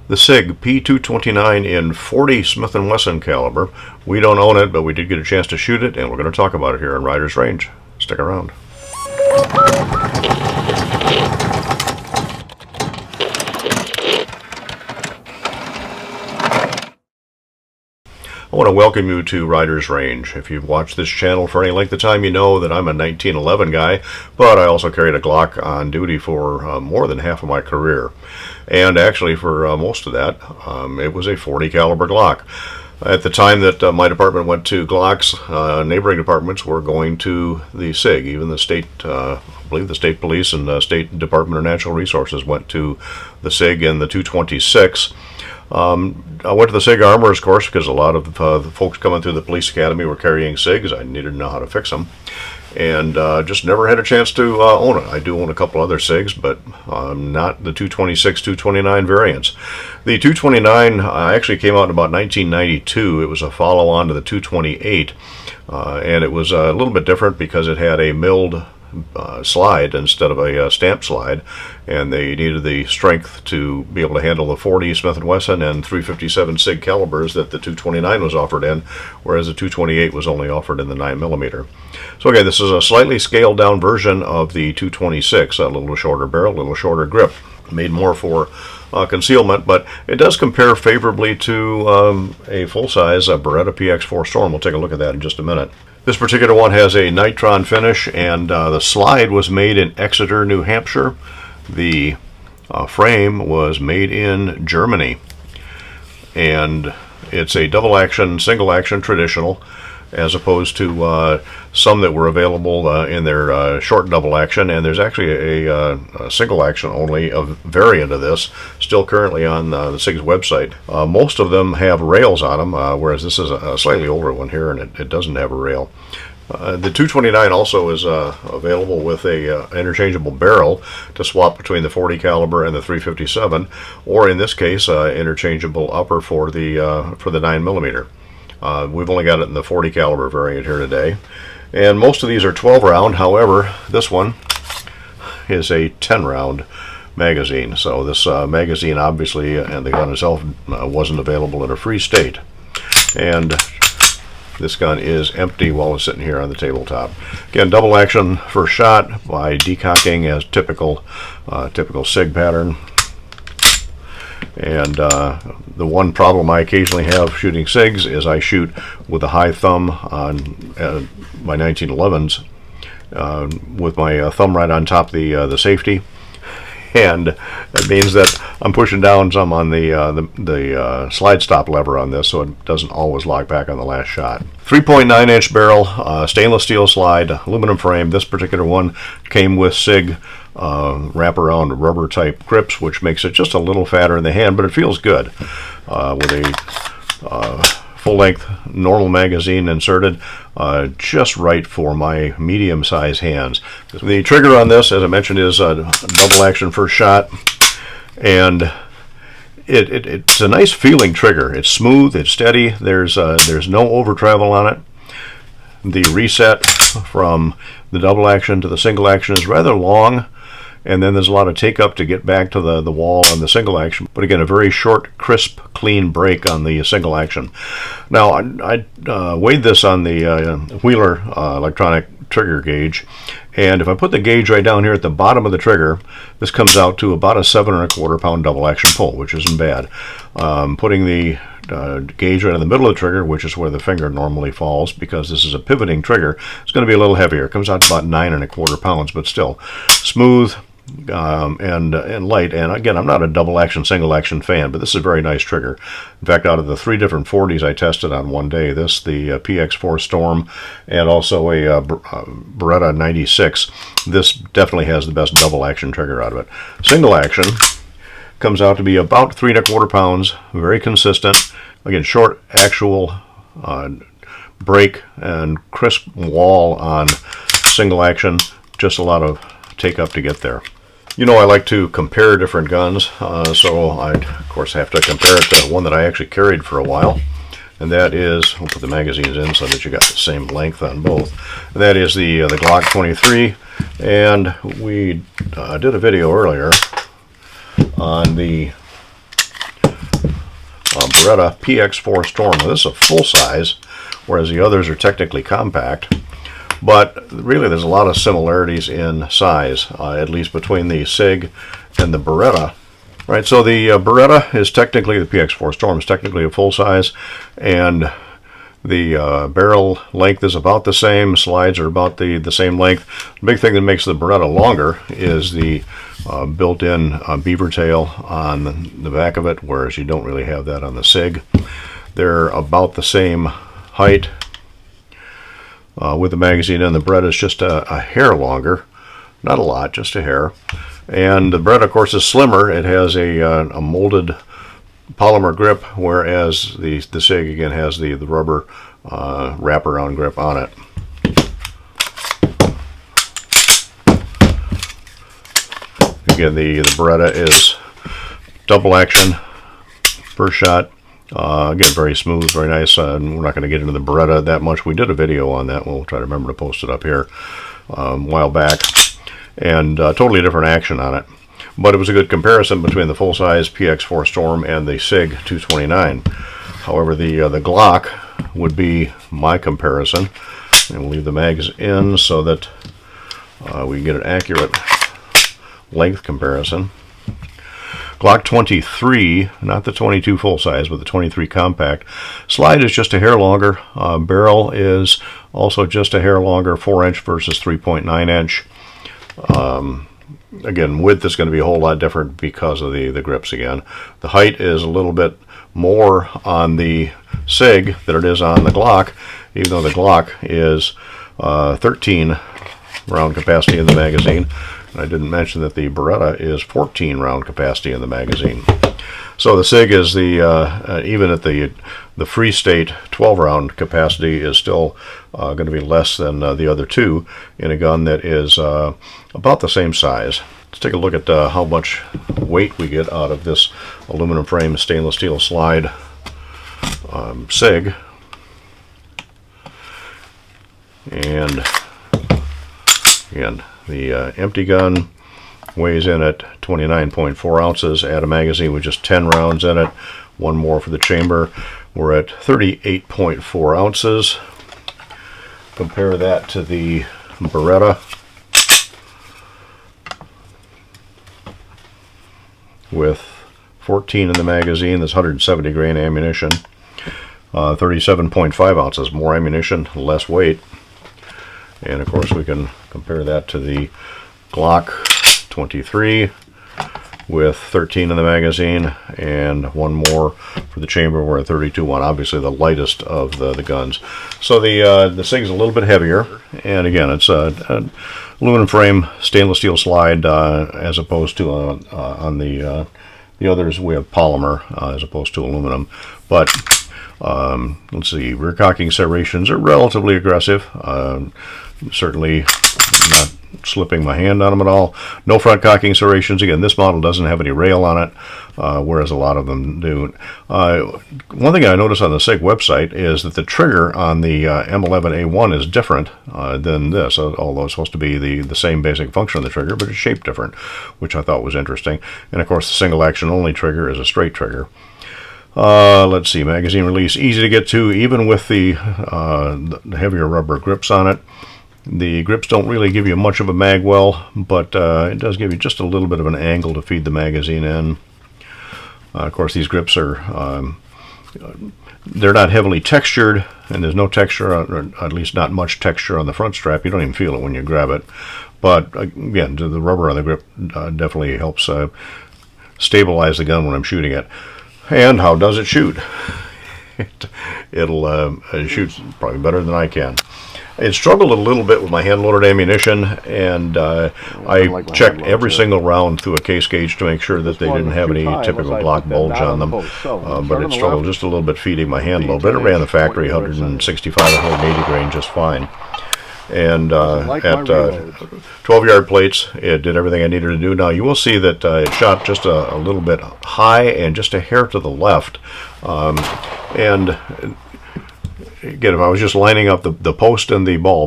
The Sig P229 in 40 Smith & Wesson caliber. We don't own it, but we did get a chance to shoot it, and we're going to talk about it here on Rider's Range. Stick around. I want to welcome you to Rider's Range. If you've watched this channel for any length of time, you know that I'm a 1911 guy, but I also carried a Glock on duty for more than half of my career. And actually for most of that, it was a 40 caliber Glock. At the time that my department went to Glocks, neighboring departments were going to the SIG. Even the state, I believe the state police and the State Department of Natural Resources went to the SIG and the 226. I went to the SIG Armorers course because a lot of the folks coming through the police academy were carrying SIGs. I needed to know how to fix them, and just never had a chance to own it. I do own a couple other SIGs, but not the 226, 229 variants. The 229 actually came out in about 1992. It was a follow-on to the 228, and it was a little bit different because it had a milled slide instead of a stamp slide, and they needed the strength to be able to handle the 40 Smith & Wesson and 357 SIG calibers that the 229 was offered in, whereas the 228 was only offered in the 9mm. So again, this is a slightly scaled down version of the 226, a little shorter barrel, a little shorter grip, made more for concealment, but it does compare favorably to a full-size Beretta PX4 Storm. We'll take a look at that in just a minute. This particular one has a nitron finish, and the slide was made in Exeter, New Hampshire. The frame was made in Germany, and it's a double action, single action traditional, as opposed to some that were available in their short double action. And there's actually a single action only a variant of this still currently on the SIG's website. Most of them have rails on them, whereas this is a slightly older one here, and it doesn't have a rail. The 229 also is available with a interchangeable barrel to swap between the 40 caliber and the 357, or in this case, interchangeable upper for the 9mm. We've only got it in the 40 caliber variant here today, and most of these are 12 round. However, this one is a 10 round magazine, so this magazine obviously, and the gun itself, wasn't available in a free state, and this gun is empty while it's sitting here on the tabletop. Again, double action first shot by decocking as typical SIG pattern. And the one problem I occasionally have shooting SIGs is I shoot with a high thumb on my 1911s, with my thumb right on top the safety, and that means that I'm pushing down some on the slide stop lever on this, so it doesn't always lock back on the last shot. 3.9 inch barrel, stainless steel slide, aluminum frame. This particular one came with SIG wraparound rubber type grips, which makes it just a little fatter in the hand, but it feels good with a full-length normal magazine inserted, just right for my medium-sized hands. The trigger on this, as I mentioned, is a double action first shot, and it's a nice feeling trigger. It's smooth, it's steady, there's no over travel on it. The reset from the double action to the single action is rather long, and then there's a lot of take up to get back to the wall on the single action. But again, a very short, crisp, clean break on the single action. Now, I weighed this on the Wheeler electronic trigger gauge, and if I put the gauge right down here at the bottom of the trigger, this comes out to about a 7 1/4 pound double action pull, which isn't bad. Putting the gauge right in the middle of the trigger, which is where the finger normally falls, because this is a pivoting trigger, it's going to be a little heavier. It comes out to about 9 1/4 pounds, but still smooth and light. And again, I'm not a double action, single action fan, but this is a very nice trigger. In fact, out of the 3 different 40s I tested on one day, this, the PX4 Storm, and also a Beretta 96, this definitely has the best double action trigger out of it. Single action comes out to be about 3 1/4 pounds, very consistent. Again, short actual break and crisp wall on single action, just a lot of take up to get there. You know, I like to compare different guns, so I of course have to compare it to one that I actually carried for a while, and that is, we'll put the magazines in so that you got the same length on both, and that is the Glock 23. And we did a video earlier on the Beretta PX4 Storm. Now, this is a full size, whereas the others are technically compact. But really, there's a lot of similarities in size, at least between the Sig and the Beretta. Right, so the Beretta is technically, the PX4 Storm is technically a full size, and the barrel length is about the same, slides are about the same length. The big thing that makes the Beretta longer is the built-in beaver tail on the back of it, whereas you don't really have that on the Sig. They're about the same height with the magazine, and the Beretta is just a hair longer. Not a lot, just a hair. And the Beretta, of course, is slimmer. It has a molded polymer grip, whereas the Sig, again, has the rubber wraparound grip on it. Again, the Beretta is double action, first shot. Again, very smooth, very nice. We're not going to get into the Beretta that much. We did a video on that. We'll try to remember to post it up here a while back. And totally different action on it. But it was a good comparison between the full-size PX4 Storm and the Sig 229. However, the Glock would be my comparison. And we'll leave the mags in so that we can get an accurate length comparison. Glock 23, not the 22 full-size, but the 23 compact. Slide is just a hair longer. Barrel is also just a hair longer, 4-inch versus 3.9-inch. Again, width is going to be a whole lot different because of the grips again. The height is a little bit more on the Sig than it is on the Glock, even though the Glock is 13 round capacity in the magazine. And I didn't mention that the Beretta is 14 round capacity in the magazine. So the Sig is even at the free state 12 round capacity is still going to be less than the other two in a gun that is about the same size. Let's take a look at how much weight we get out of this aluminum frame stainless steel slide Sig. And again, the empty gun weighs in at 29.4 ounces. Add a magazine with just 10 rounds in it, one more for the chamber. We're at 38.4 ounces. Compare that to the Beretta with 14 in the magazine. That's 170 grain ammunition. 37.5 ounces, more ammunition, less weight. And of course we can compare that to the Glock 23 with 13 in the magazine and one more for the chamber. We're at 32.1, obviously the lightest of the guns. So the Sig's a little bit heavier, and again, it's an aluminum frame stainless steel slide as opposed to on the others we have polymer as opposed to aluminum. But let's see, rear cocking serrations are relatively aggressive. Certainly not slipping my hand on them at all. No front cocking serrations. Again, this model doesn't have any rail on it, whereas a lot of them do. One thing I noticed on the Sig website is that the trigger on the M11A1 is different than this, although it's supposed to be the same basic function of the trigger, but it's shaped different, which I thought was interesting. And of course, the single action only trigger is a straight trigger. Let's see, magazine release, easy to get to, even with the heavier rubber grips on it. The grips don't really give you much of a mag well, but it does give you just a little bit of an angle to feed the magazine in. Of course, these grips are, they're not heavily textured, and there's no texture, or at least not much texture on the front strap. You don't even feel it when you grab it. But again, the rubber on the grip definitely helps stabilize the gun when I'm shooting it. And how does it shoot? It'll shoot probably better than I can. It struggled a little bit with my hand-loaded ammunition, and I checked every single round through a case gauge to make sure that they didn't have any typical Glock bulge on them. But it struggled just a little bit feeding my hand load. But it ran the factory 165 to 180 grain just fine. And at 12-yard plates, it did everything I needed to do. Now, you will see that it shot just a little bit high and just a hair to the left. And again, if I was just lining up the post and the ball,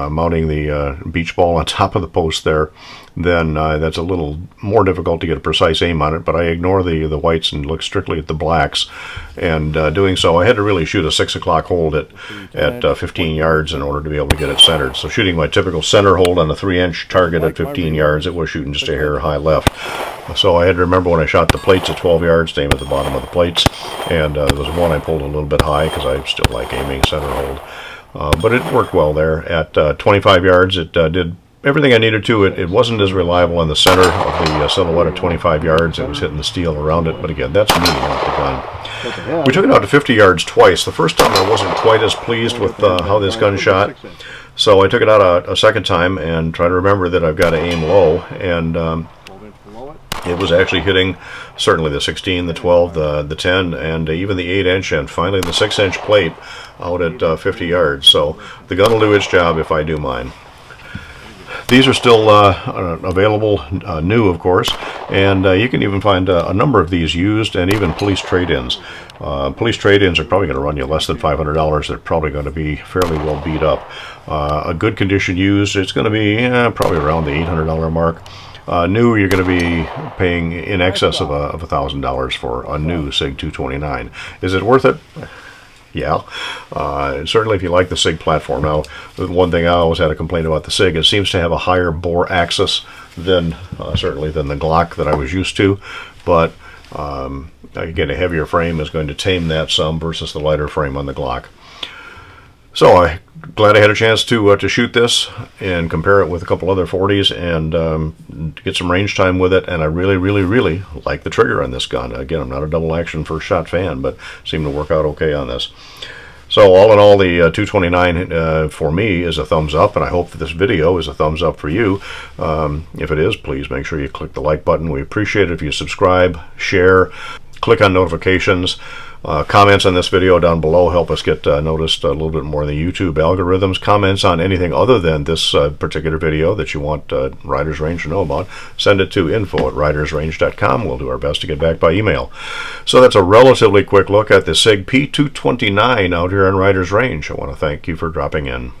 mounting the beach ball on top of the post there, then that's a little more difficult to get a precise aim on it, but I ignore the whites and look strictly at the blacks. And doing so, I had to really shoot a 6 o'clock hold at 15 yards in order to be able to get it centered. So shooting my typical center hold on a 3-inch target at 15 yards, it was shooting just a hair high left. So I had to remember when I shot the plates at 12 yards to aim at the bottom of the plates, and there was one I pulled a little bit high because I still like aiming center hold. But it worked well there. At 25 yards, it did everything I needed to. It wasn't as reliable in the center of the silhouette at 25 yards. It was hitting the steel around it, but again, that's me, not the gun. We took it out to 50 yards twice. The first time I wasn't quite as pleased with how this gun shot, so I took it out a second time and tried to remember that I've got to aim low, and it was actually hitting certainly the 16, the 12, the 10, and even the 8-inch, and finally the 6-inch plate out at 50 yards. So the gun will do its job if I do mine. These are still available, new of course, and you can even find a number of these used, and even police trade-ins. Police trade-ins are probably going to run you less than $500. They're probably going to be fairly well beat up. A good condition used, it's going to be probably around the $800 mark. New, you're going to be paying in excess of $1,000 for a new Sig 229. Is it worth it? Yeah, certainly if you like the Sig platform. Now, the one thing I always had a complaint about the Sig, it seems to have a higher bore axis than certainly than the Glock that I was used to, but again, a heavier frame is going to tame that some versus the lighter frame on the Glock. So I'm glad I had a chance to shoot this and compare it with a couple other 40s and get some range time with it. And I really, really, really like the trigger on this gun. Again, I'm not a double action first shot fan, but seemed to work out okay on this. So all in all, the 229 for me is a thumbs up, and I hope that this video is a thumbs up for you. If it is, please make sure you click the like button. We appreciate it if you subscribe, share, click on notifications. Comments on this video down below help us get noticed a little bit more in the YouTube algorithms. Comments on anything other than this particular video that you want Riders Range to know about, send it to info@ridersrange.com. We'll do our best to get back by email. So that's a relatively quick look at the Sig P229 out here on Riders Range. I want to thank you for dropping in.